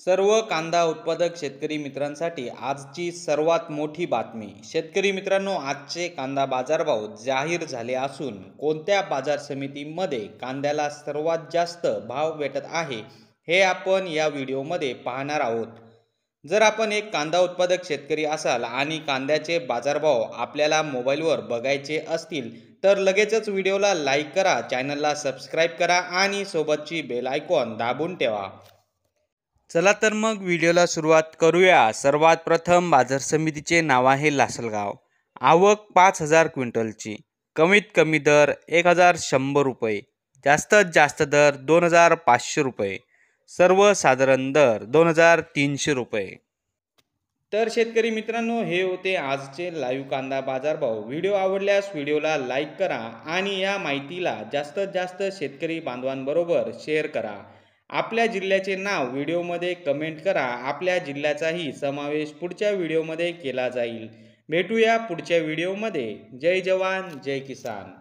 सर्व कांदा उत्पादक शेतकरी मित्रांसाठी आजची सर्वात मोठी बातमी। शेतकरी मित्रांनो, आजचे कांदा बाजारभाव जाहीर झाले असून कोणत्या बाजार समितीमध्ये कांद्याला सर्वात जास्त भाव भेटत आहे हे आपण या व्हिडिओमध्ये पाहणार आहोत। जर आपण एक कांदा उत्पादक शेतकरी असाल आणि कांद्याचे बाजारभाव आपल्याला मोबाईलवर बघायचे असतील तर लगेचच व्हिडिओला लाईक करा, चॅनलला सबस्क्राईब करा आणि सोबतची बेल आयकॉन दाबून ठेवा। चला तर मग व्हिडिओला सुरुवात करूया। सर्वात प्रथम बाजार समितीचे नाव आहे लासलगाव। आवक 5000 क्विंटलची। कमीत कमी दर 1100 रुपये, जास्तीत जास्त दर 2500 रुपये, सर्वसाधारण दर 2300 रुपये। तर शेतकरी मित्रांनो, हे होते आजचे लाईव्ह कांदा बाजारभाव। व्हिडिओ आवडल्यास व्हिडिओला लाईक करा आणि या माहितीला जास्तीत जास्त शेतकरी बांधवांबरोबर शेअर करा। आपल्या जिल्ह्याचे नाव व्हिडिओमध्ये कमेंट करा, आपल्या जिल्ह्याचाही समावेश पुढच्या व्हिडिओमध्ये केला जाईल। भेटूया पुढच्या व्हिडिओमध्ये। जय जवान जय किसान।